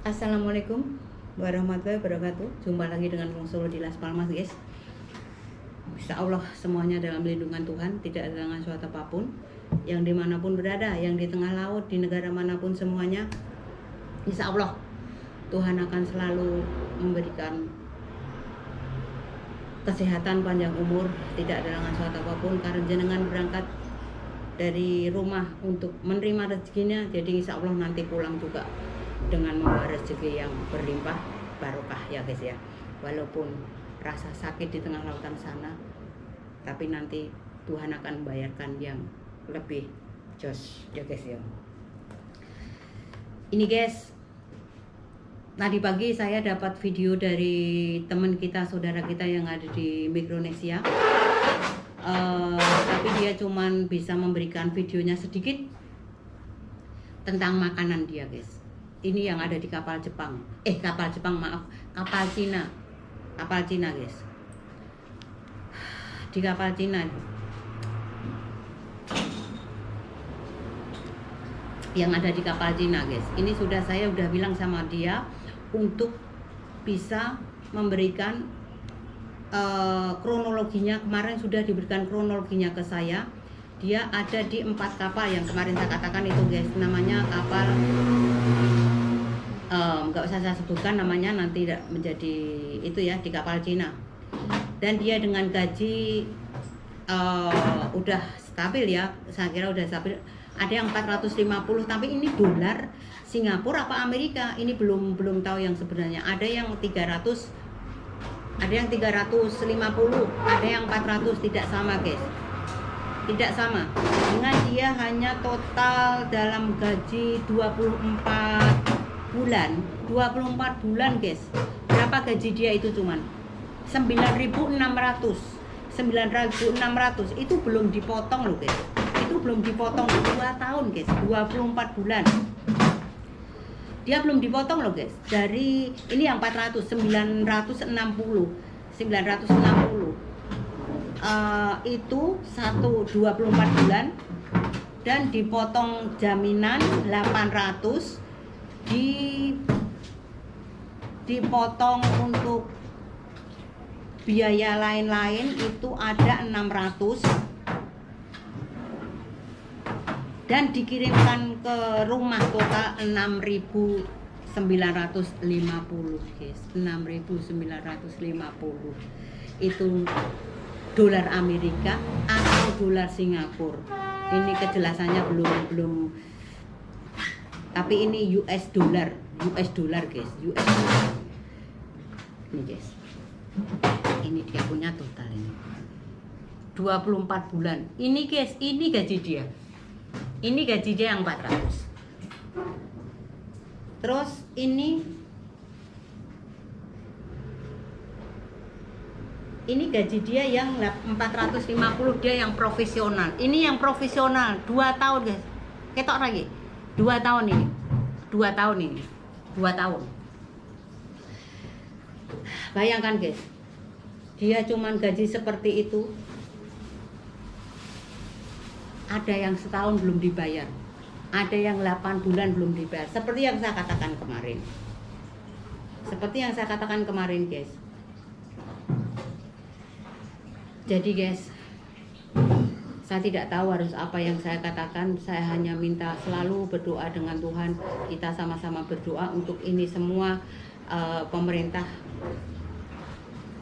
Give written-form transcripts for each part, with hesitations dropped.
Assalamualaikum warahmatullahi wabarakatuh. Jumpa lagi dengan Wong Solo di Las Palmas, guys. Insya Allah semuanya dalam lindungan Tuhan, tidak ada dengan suatu apapun. Yang dimanapun berada, yang di tengah laut, di negara manapun semuanya, insya Allah Tuhan akan selalu memberikan kesehatan, panjang umur, tidak ada dengan suatu apapun. Karena jenengan berangkat dari rumah untuk menerima rezekinya, jadi insya Allah nanti pulang juga dengan membawa rezeki yang berlimpah barokah ya guys ya. Walaupun rasa sakit di tengah lautan sana, tapi nanti Tuhan akan membayarkan yang lebih jos ya guys ya. Ini guys, tadi pagi saya dapat video dari teman kita, saudara kita yang ada di Mikronesia. Tapi dia cuman bisa memberikan videonya sedikit tentang makanan dia guys. Ini yang ada di kapal Jepang. Kapal Cina. Kapal Cina guys. Di kapal Cina. Yang ada di kapal Cina guys. Ini saya udah bilang sama dia untuk bisa memberikan kronologinya. Kemarin sudah diberikan kronologinya ke saya. Dia ada di 4 kapal yang kemarin saya katakan itu guys. Namanya kapal nggak usah saya sebutkan namanya, nanti menjadi itu ya, di kapal Cina. Dan dia dengan gaji udah stabil ya, saya kira udah stabil. Ada yang 450, tapi ini dolar Singapura apa Amerika, ini belum tahu yang sebenarnya. Ada yang 300, ada yang 350, ada yang 400, tidak sama guys. Tidak sama. Dengan dia hanya total dalam gaji 24 bulan guys. Berapa gaji dia itu? Cuman 9.600 itu belum dipotong loh guys. Itu belum dipotong 2 tahun guys, 24 bulan dia belum dipotong loh guys. Dari ini yang 400, 960 itu 24 bulan dan dipotong jaminan 800, dipotong untuk biaya lain-lain itu ada 600 dan dikirimkan ke rumah total 6.950 guys. 6.950 itu dolar Amerika atau dolar Singapura. Ini kejelasannya belum, tapi ini US dollar guys, US dollar. Ini guys, ini dia punya total ini 24 bulan. Ini guys, ini gaji dia. Ini gaji dia yang 400. Terus ini gaji dia yang 450, dia yang profesional. Ini yang profesional 2 tahun guys. Ketok lagi. 2 tahun ini. 2 tahun ini. 2 tahun. Bayangkan guys. Dia cuman gaji seperti itu. Ada yang setahun belum dibayar. Ada yang 8 bulan belum dibayar. Seperti yang saya katakan kemarin. Guys. Jadi guys, saya tidak tahu harus apa yang saya katakan. Saya hanya minta selalu berdoa dengan Tuhan. Kita sama-sama berdoa untuk ini semua, pemerintah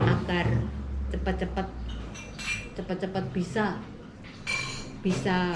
agar cepat-cepat bisa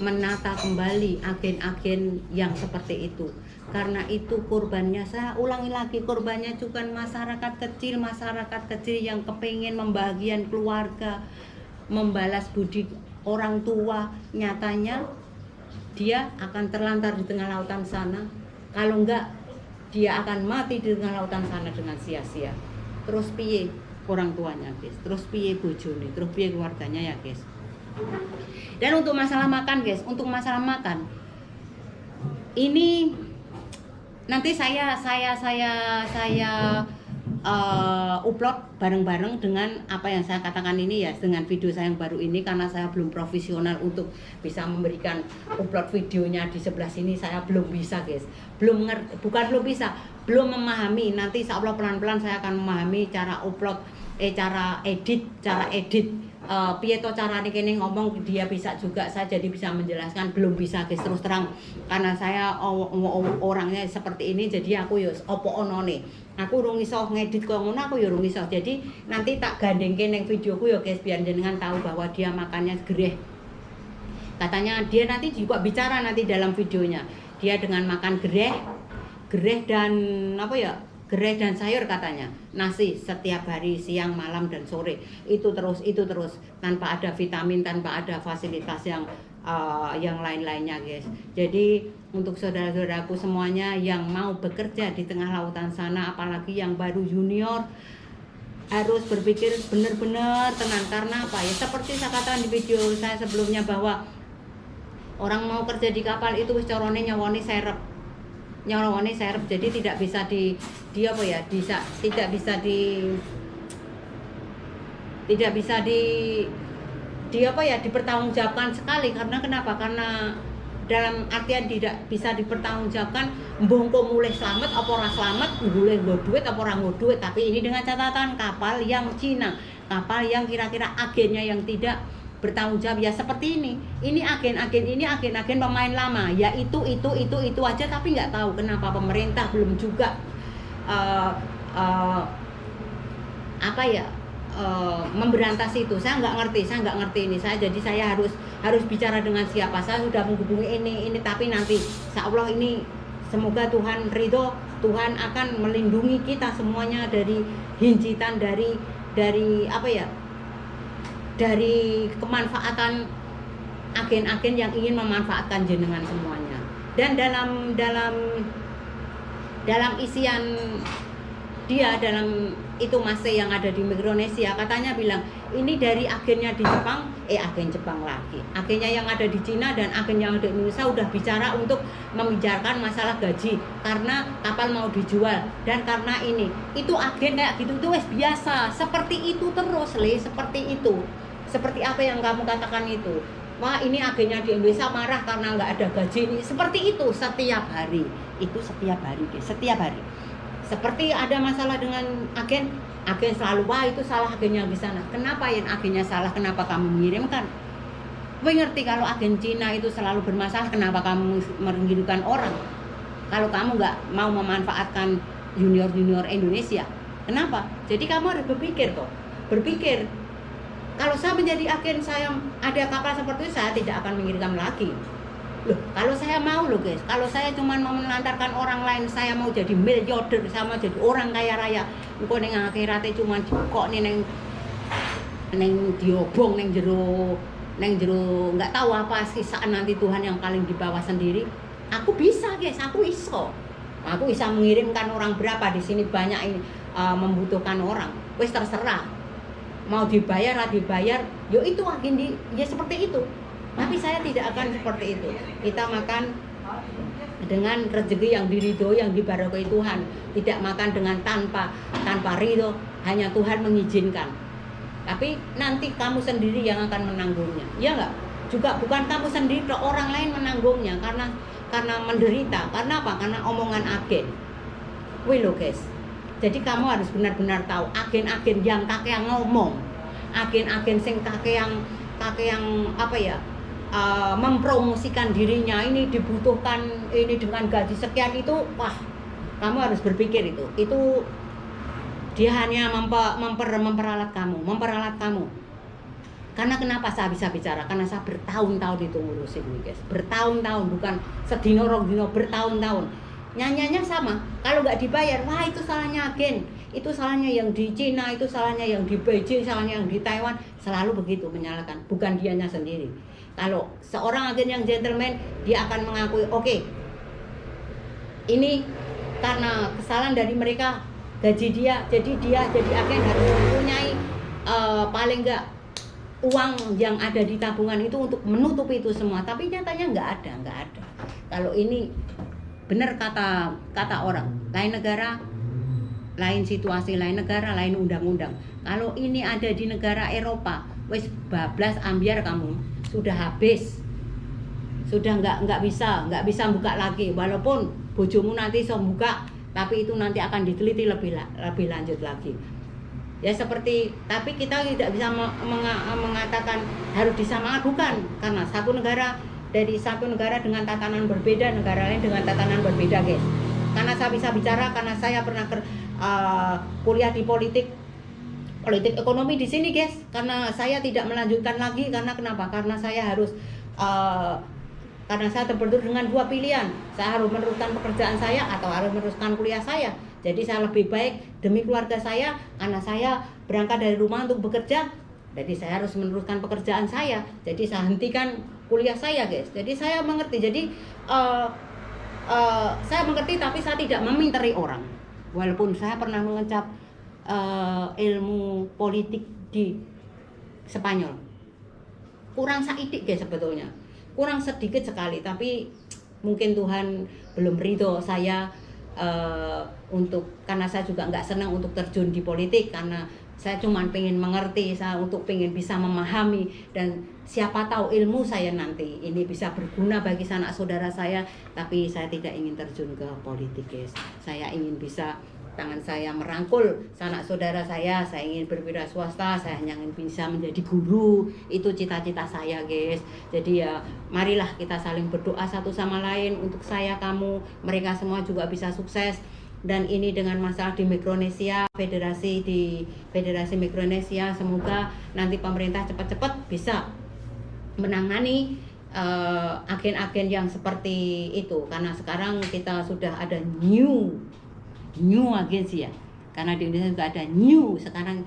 menata kembali agen-agen yang seperti itu. Karena itu korbannya, saya ulangi lagi, korbannya bukan masyarakat kecil yang kepingin membahagiakan keluarga, membalas budi orang tua. Nyatanya dia akan terlantar di tengah lautan sana. Kalau enggak, dia akan mati di tengah lautan sana dengan sia-sia. Terus piye orang tuanya guys, terus piye bojone, terus piye keluarganya ya guys. Dan untuk masalah makan guys, ini nanti saya upload bareng-bareng dengan apa yang saya katakan ini ya, dengan video saya yang baru ini, karena saya belum profesional untuk bisa memberikan upload videonya di sebelah sini. Saya belum bisa guys, belum ngerti, bukan belum bisa, belum memahami. Nanti insya Allah pelan-pelan saya akan memahami cara upload, cara edit piye to carane kene ngomong dia bisa juga, saya jadi bisa menjelaskan. Belum bisa guys, terus terang, karena saya orangnya seperti ini, jadi aku ya opo onone, aku urung iso ngedit kok ngono, aku ya urung iso. Jadi nanti tak gandengke ning videoku ya guys, biar jenengan tahu bahwa dia makannya gereh. Katanya dia nanti juga bicara nanti dalam videonya, dia dengan makan gereh dan apa ya, gereh dan sayur katanya, nasi setiap hari, siang, malam, dan sore, itu terus tanpa ada vitamin, tanpa ada fasilitas yang lain-lainnya guys. Jadi untuk saudara-saudaraku semuanya yang mau bekerja di tengah lautan sana, apalagi yang baru junior, harus berpikir benar-benar tenang. Karena apa ya, seperti saya katakan di video saya sebelumnya, bahwa orang mau kerja di kapal itu corone nyawone serep, jadi tidak bisa dipertanggungjawabkan sekali. Karena kenapa? Karena dalam artian tidak bisa dipertanggungjawabkan, mbongko mulai selamat apa ora selamat, boleh nggo duit apa ora nggo duit. Tapi ini dengan catatan kapal yang Cina, kapal yang kira-kira agennya yang tidak bertanggung jawab ya, seperti ini agen pemain lama ya, itu aja. Tapi nggak tahu kenapa pemerintah belum juga memberantas itu. Saya nggak ngerti ini. Jadi saya harus bicara dengan siapa. Saya sudah menghubungi ini, tapi nanti insya Allah ini semoga Tuhan ridho, Tuhan akan melindungi kita semuanya dari hinjitan, dari dari kemanfaatan agen-agen yang ingin memanfaatkan jenengan semuanya. Dan dalam isian dia, dalam itu masih yang ada di Mikronesia, katanya bilang ini dari agennya di Jepang, agen Jepang lagi, agennya yang ada di Cina dan agen yang ada di Indonesia udah bicara untuk membicarakan masalah gaji karena kapal mau dijual. Dan karena itu agen kayak gitu tuh biasa, seperti itu terus seperti itu. Seperti apa yang kamu katakan itu, wah ini agennya di Indonesia marah karena nggak ada gaji, ini seperti itu setiap hari guys, setiap hari. Seperti ada masalah dengan agen selalu, wah itu salah agennya di sana. Kenapa yang agennya salah, kenapa kamu mengirimkan? Gue ngerti kalau agen Cina itu selalu bermasalah, kenapa kamu mengirimkan orang? Kalau kamu nggak mau memanfaatkan junior Indonesia, kenapa? Jadi kamu harus berpikir. Kalau saya menjadi agen, saya ada kapal seperti itu, saya tidak akan mengirimkan lagi. Loh, kalau saya mau guys, kalau saya cuma mau melantarkan orang lain, saya mau jadi miliarder, saya mau jadi orang kaya raya, engko ning akhirate cuma kok ning diobong ning jero nggak tahu apa sisaan nanti Tuhan yang paling di bawah sendiri. Aku bisa guys, aku bisa mengirimkan orang berapa di sini, banyak ini membutuhkan orang. Wes terserah. Mau dibayar, yo itu agen ya seperti itu. Tapi saya tidak akan seperti itu. Kita makan dengan rezeki yang diridhoi, yang dibarokai Tuhan. Tidak makan dengan tanpa ridho, hanya Tuhan mengizinkan. Tapi nanti kamu sendiri yang akan menanggungnya. Ya enggak? Juga bukan kamu sendiri, orang lain menanggungnya karena menderita. Karena apa? Karena omongan agen. Wih lo guys. Jadi kamu harus benar-benar tahu agen-agen yang kakek yang ngomong, agen-agen sing kakek yang mempromosikan dirinya, ini dibutuhkan ini dengan gaji sekian, itu wah, kamu harus berpikir itu dia hanya memperalat kamu. Karena kenapa saya bisa bicara? Karena saya bertahun-tahun itu ngurusin guys, bertahun-tahun, bukan sedino rong dino, bertahun-tahun. Nyanyiannya sama, kalau nggak dibayar, wah itu salahnya agen, itu salahnya yang di Cina, itu salahnya yang di Beijing, salahnya yang di Taiwan, selalu begitu menyalahkan, bukan dianya sendiri. Kalau seorang agen yang gentleman, dia akan mengakui, oke, ini karena kesalahan dari mereka, gaji dia, jadi agen harus mempunyai paling nggak uang yang ada di tabungan itu untuk menutupi itu semua. Tapi nyatanya nggak ada. Kalau ini benar kata orang, lain negara lain situasi, lain negara, lain undang-undang. Kalau ini ada di negara Eropa, wes bablas ambiar kamu, sudah habis, sudah nggak bisa buka lagi. Walaupun bojomu nanti so buka, tapi itu nanti akan diteliti lebih lanjut lagi. Ya seperti, tapi kita tidak bisa mengatakan harus disamakan, bukan, karena satu negara dengan tatanan berbeda, negara lain dengan tatanan berbeda, guys. Karena saya bisa bicara, karena saya pernah kuliah di politik ekonomi di sini, guys. Karena saya tidak melanjutkan lagi, karena kenapa? Karena saya harus karena saya terbentur dengan dua pilihan. Saya harus meneruskan pekerjaan saya atau harus meneruskan kuliah saya. Jadi saya lebih baik demi keluarga saya, karena saya berangkat dari rumah untuk bekerja. Jadi saya harus meneruskan pekerjaan saya. Jadi saya hentikan kuliah saya, guys. Jadi saya mengerti. Jadi saya mengerti, tapi saya tidak meminteri orang. Walaupun saya pernah mengecap ilmu politik di Spanyol, kurang saidik, guys, sebetulnya kurang sedikit sekali. Tapi mungkin Tuhan belum ridho saya untuk, karena saya juga nggak senang untuk terjun di politik, karena saya cuma pengen mengerti, saya untuk pengen bisa memahami, dan siapa tahu ilmu saya nanti ini bisa berguna bagi sanak saudara saya. Tapi saya tidak ingin terjun ke politik, guys. Saya ingin bisa tangan saya merangkul sanak saudara saya ingin berwira swasta, saya hanya ingin bisa menjadi guru. Itu cita-cita saya, guys. Jadi ya marilah kita saling berdoa satu sama lain untuk saya, kamu, mereka semua juga bisa sukses. Dan ini dengan masalah di Mikronesia, Federasi Mikronesia, semoga nanti pemerintah cepat-cepat bisa menangani agen-agen yang seperti itu. Karena sekarang kita sudah ada new agensi ya, karena di Indonesia juga ada new. Sekarang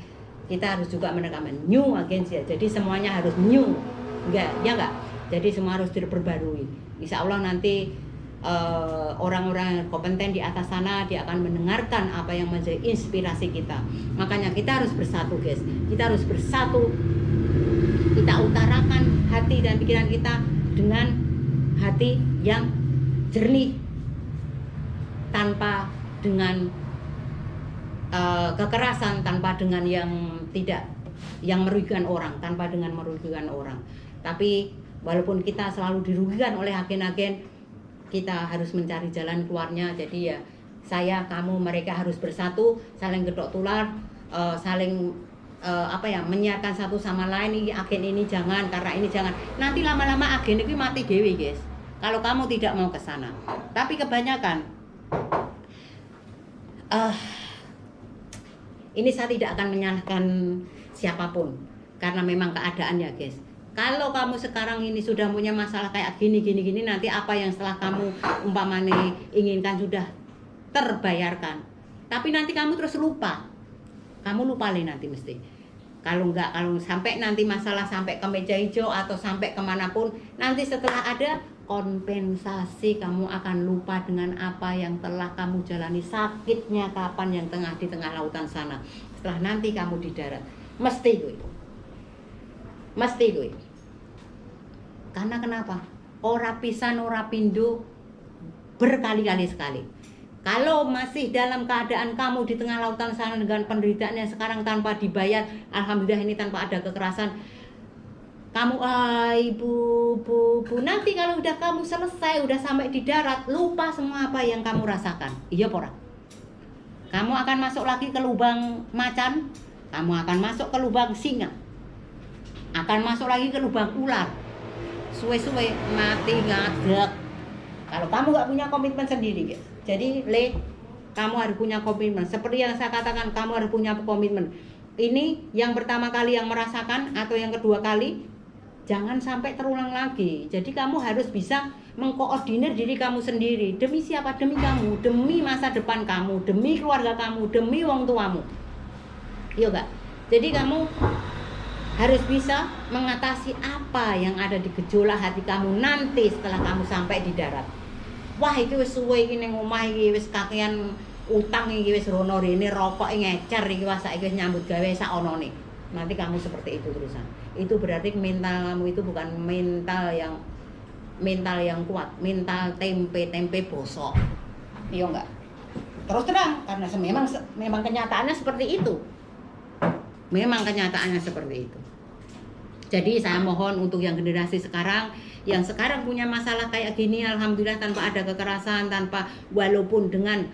kita harus juga menekankan new agensi ya. Jadi semuanya harus new, enggak. Jadi semua harus diperbarui. Insya Allah nanti orang-orang yang kompeten di atas sana, dia akan mendengarkan apa yang menjadi inspirasi kita. Makanya kita harus bersatu, guys. Kita harus bersatu. Kita utarakan hati dan pikiran kita dengan hati yang jernih, tanpa dengan kekerasan, tanpa dengan yang merugikan orang, Tapi walaupun kita selalu dirugikan oleh agen-agen, kita harus mencari jalan keluarnya. Jadi ya saya, kamu, mereka harus bersatu, saling gedok tular, saling menyiarkan satu sama lain. Ini agen ini jangan, karena ini jangan. Nanti lama-lama agen ini mati dewi, guys, kalau kamu tidak mau ke sana. Tapi kebanyakan ini saya tidak akan menyalahkan siapapun, karena memang keadaannya, guys. Kalau kamu sekarang ini sudah punya masalah kayak gini, nanti apa yang setelah kamu umpamanya inginkan sudah terbayarkan, tapi nanti kamu terus lupa. Kamu lupa nanti mesti. Kalau sampai nanti masalah sampai ke meja hijau atau sampai kemanapun, nanti setelah ada kompensasi, kamu akan lupa dengan apa yang telah kamu jalani. Sakitnya kapan yang di tengah lautan sana. Setelah nanti kamu di darat, mesti gue. Karena kenapa? Ora pisan ora pindo, berkali-kali sekali. Kalau masih dalam keadaan kamu di tengah lautan sana dengan penderitaan yang sekarang tanpa dibayar, alhamdulillah ini tanpa ada kekerasan, kamu ibu, nanti kalau udah kamu selesai, udah sampai di darat, lupa semua apa yang kamu rasakan. Iya pora. Kamu akan masuk lagi ke lubang macan, kamu akan masuk ke lubang singa, akan masuk lagi ke lubang ular. Suwe-suwe mati ngadek. Kalau kamu gak punya komitmen sendiri, guys. Jadi kamu harus punya komitmen. Seperti yang saya katakan, kamu harus punya komitmen. Ini yang pertama kali yang merasakan atau yang kedua kali, jangan sampai terulang lagi. Jadi kamu harus bisa mengkoordinir diri kamu sendiri. Demi siapa? Demi kamu, demi masa depan kamu, demi keluarga kamu, demi wong tuamu. Iya gak? Jadi kamu harus bisa mengatasi apa yang ada di gejolak hati kamu nanti setelah kamu sampai di darat. Wah, itu wis suwe iki ning omah iki wis kakean utang iki wis rono rene rokok ngecer iki wis saiki nyambut gawe sak onone. Nanti kamu seperti itu terusan. Itu berarti mental kamu itu bukan mental yang kuat, mental tempe bosok. Iya enggak? Terus terang, karena memang kenyataannya seperti itu. Memang kenyataannya seperti itu. Jadi saya mohon untuk yang generasi sekarang, yang sekarang punya masalah kayak gini, alhamdulillah tanpa ada kekerasan, tanpa walaupun dengan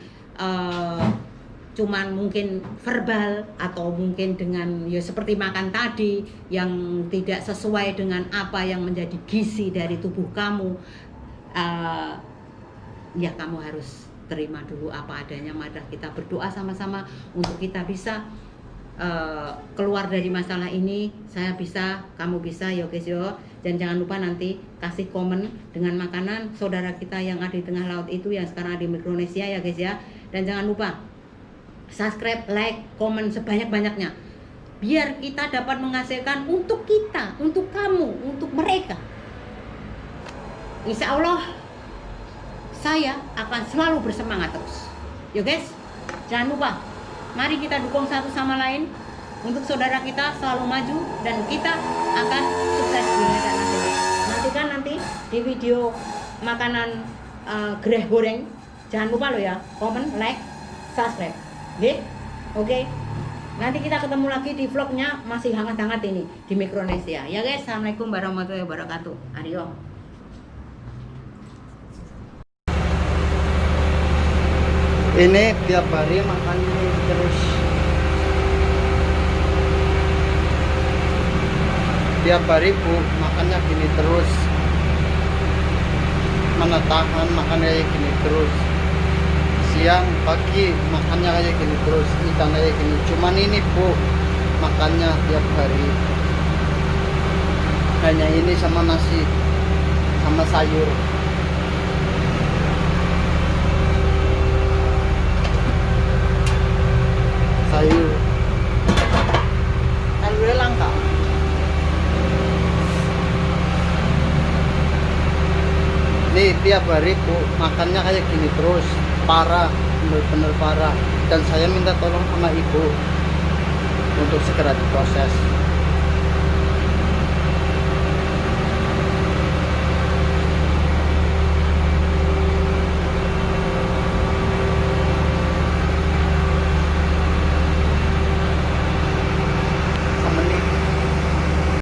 cuman mungkin verbal atau mungkin dengan ya seperti makan tadi yang tidak sesuai dengan apa yang menjadi gizi dari tubuh kamu, ya kamu harus terima dulu apa adanya. Mari kita berdoa sama-sama untuk kita bisa keluar dari masalah ini. Saya bisa, kamu bisa, yo guys yo. Dan jangan lupa nanti kasih komen dengan makanan saudara kita yang ada di tengah laut itu, yang sekarang ada di Mikronesia ya guys ya. Dan jangan lupa subscribe, like, komen sebanyak-banyaknya, biar kita dapat menghasilkan untuk kita, untuk kamu, untuk mereka. Insya Allah saya akan selalu bersemangat terus. Yo guys, jangan lupa, mari kita dukung satu sama lain untuk saudara kita selalu maju dan kita akan sukses di medan akhirat. Nantikan nanti di video makanan gereh goreng. Jangan lupa lo ya, komen, like, subscribe. Oke. Nanti kita ketemu lagi di vlognya masih hangat-hangat ini di Mikronesia. Ya guys, assalamualaikum warahmatullahi wabarakatuh. Ario. Ini tiap hari makan mie terus. Tiap hari Bu makannya gini terus. Mana tahan makan kayak gini terus. Siang pagi makannya kayak gini terus, ikan kayak gini. Cuman ini Bu makannya tiap hari hanya ini sama nasi sama sayur. Sayurnya langka. Nih tiap hari Bu makannya kayak gini terus, parah, bener-bener parah. Dan saya minta tolong sama Ibu untuk segera diproses.